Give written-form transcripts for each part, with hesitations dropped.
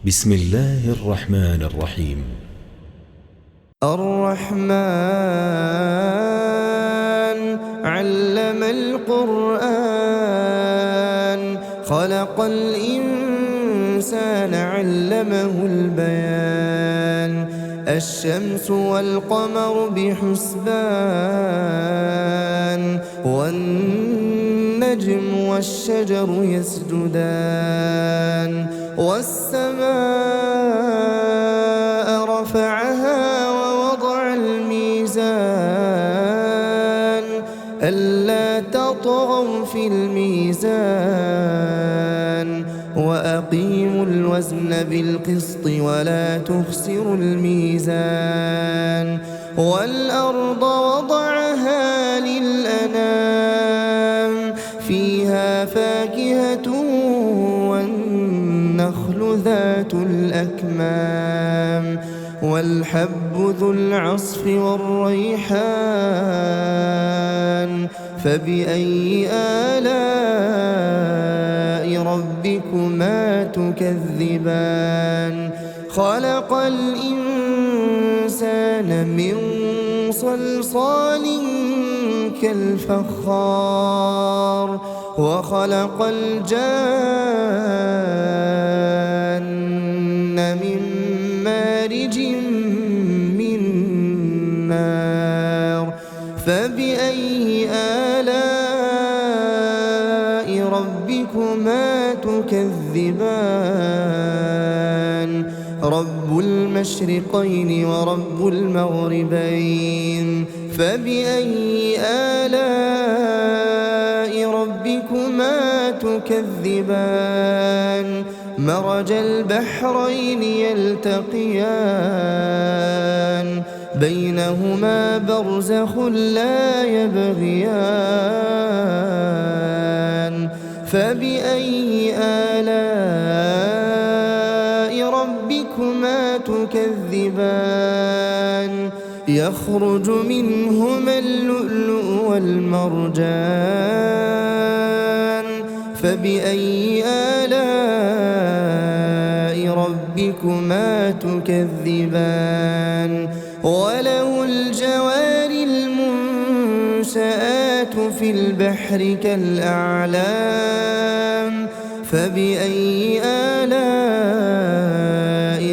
بسم الله الرحمن الرحيم. الرحمن علم القرآن خلق الإنسان علمه البيان الشمس والقمر بحسبان والنجم والشجر يسجدان والسماء رفعها ووضع الميزان ألا تطغوا في الميزان وأقيموا الوزن بالقسط ولا تخسروا الميزان والأرض وضعها للأنام فيها فاكهة والنخل ذات الأكمام والحب ذو العصف والريحان فبأي آلاء ربكما تكذبان خلق الإنسان من صلصال كالفخار وخلق الجان من مارج من نار فبأي آلاء ربكما تكذبان رب المشرقين ورب المغربين فبأي آلاء ربكما تكذبان مرج البحرين يلتقيان بينهما برزخ لا يبغيان فبأي آلاء ربكما تكذبان يخرج منهما اللؤلؤ والمرجان فبأي آلاء ربكما تكذبان وله الجوار المنشآت في البحر كالأعلام فبأي آلاء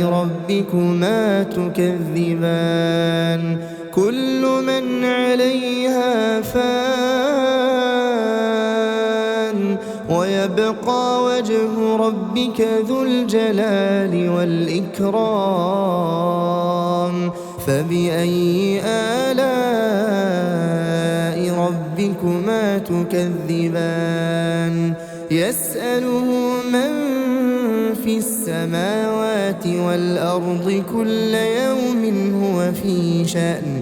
ربكما تكذبان كل من عليها فان ويبقى وجه ربك ذو الجلال والإكرام فبأي آلاء ربكما تكذبان يسأله من في السماوات والأرض كل يوم هو في شأن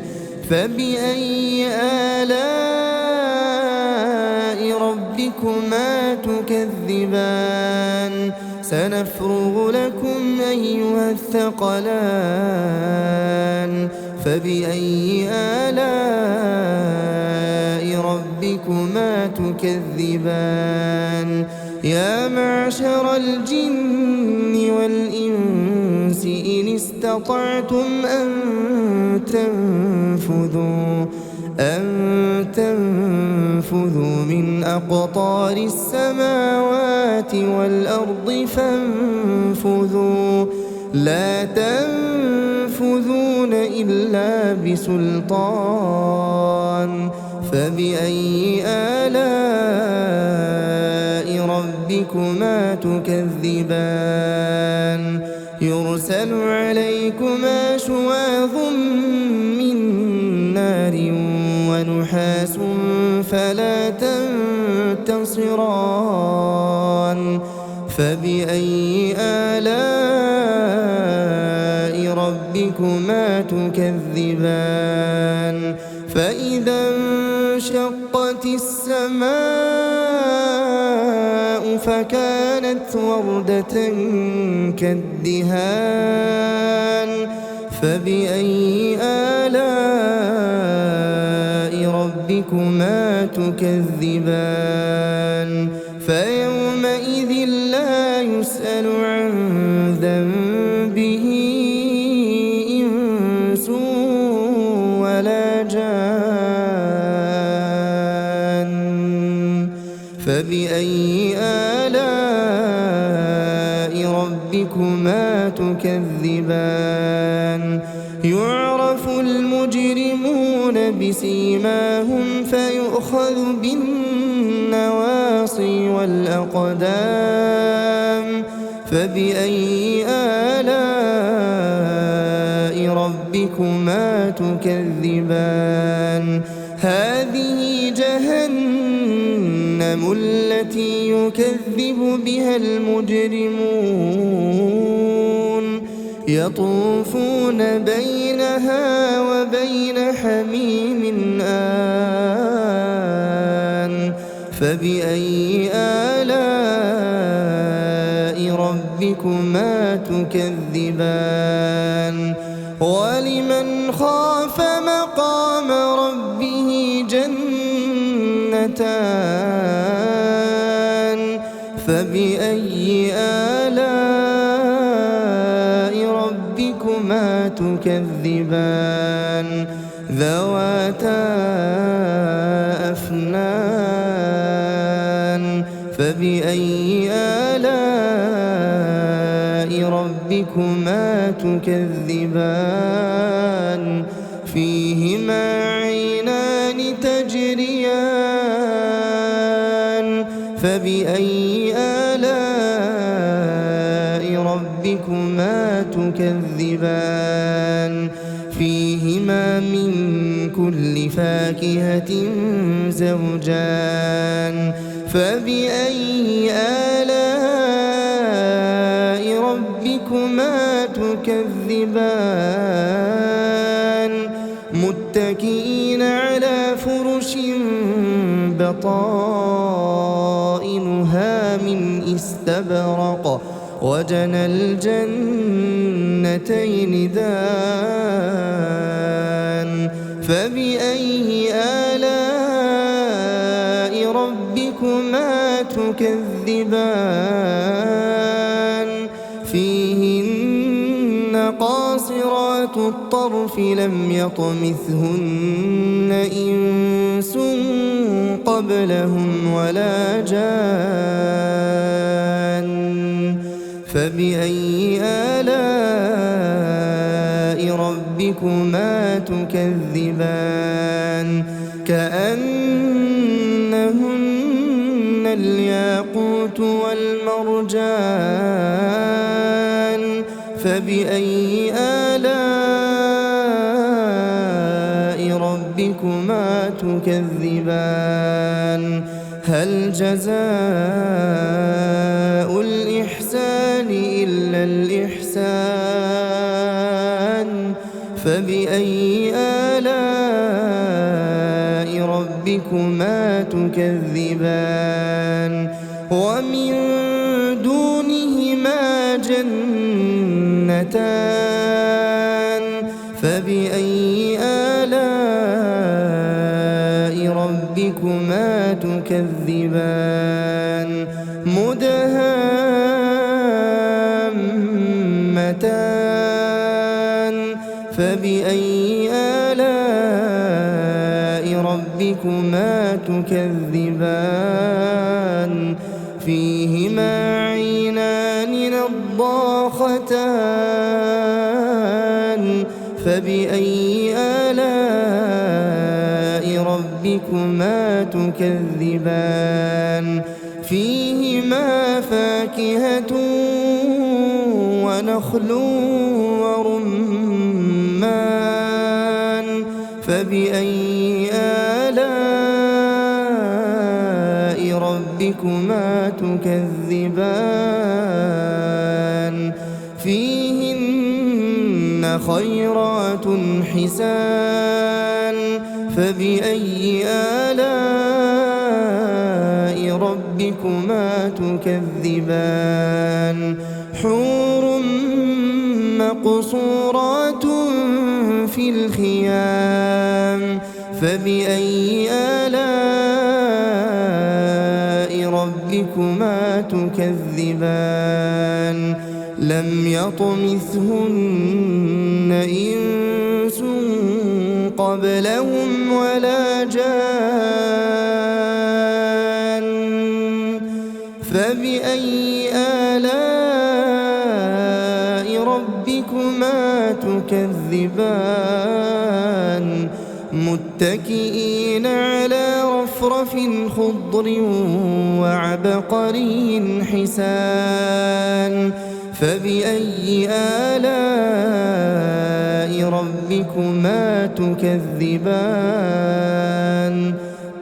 فبأي آلاء ربكما تكذبان سنفرغ لكم أيها الثقلان فبأي آلاء ربكما تكذبان يا معشر الجن والإنس إن استطعتم أن تنفذوا من أقطار السماوات والأرض فانفذوا لا تنفذون إلا بسلطان فبأي آلاء ربكما تكذبان يرسل عليكما شواظ من نار ونحاس فلا تنتصران فبأي آلاء ربكما تكذبان فإذا انشقت السماء فكانت وردة كالدهان فبأي آلاء ربكما تكذبان فيومئذ لا يسأل عن ذنب ربكما تكذبان يعرف المجرمون بسيماهم فيؤخذ بالنواصي والأقدام فبأي آلاء ربكما تكذبان هذه جهنم التي يكذب بها المجرمون يطوفون بينها وبين حميم آن فبأي آلاء ربكما تكذبان ولمن خاف مقام ربه جنتان فبأي آلاء ربكما تكذبان ذواتا أفنان فبأي آلاء ربكما تكذبان فيهما عينان تجريان فبأي آلاء ربكما تكذبان فيهما من كل فاكهة زوجان فبأي آلاء ربكما تكذبان متكئين على فرش بطائنها من استبرق وجنى الجنتين دان فبأي آلاء ربكما تكذبان فيهن قاصرات الطرف لم يطمثهن إنس قبلهم ولا جان فبأي آلاء ربكما تكذبان كأنهن الياقوت والمرجان فبأي آلاء ربكما تكذبان هل جزاء الإحسان إلا الإحسان فبأي آلاء ربكما تكذبان ومن دونهما جنتان فبأي آلاء ربكما تكذبان مدهامتان فبأي آلاء ربكما تكذبان فيهما عينان نضاختان فبأي آلاء ربكما تكذبان فيهما فاكهة ونخل ورمان فبأي آلاء ربكما تكذبان فيهن خيرات حسان فبأي آلاء ربكما تكذبان حور مقصورات في الخيام فبأي آلاء ربكما تكذبان لم يطمثهن إنس قبلهم ولا جان فبأي آلاء ربكما تكذبان متكئين على رفرف خضر وعبقري حسان فبأي آلاء ربكما تكذبان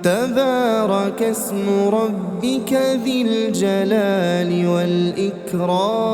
تبارك اسم ربك ذي الجلال والإكرام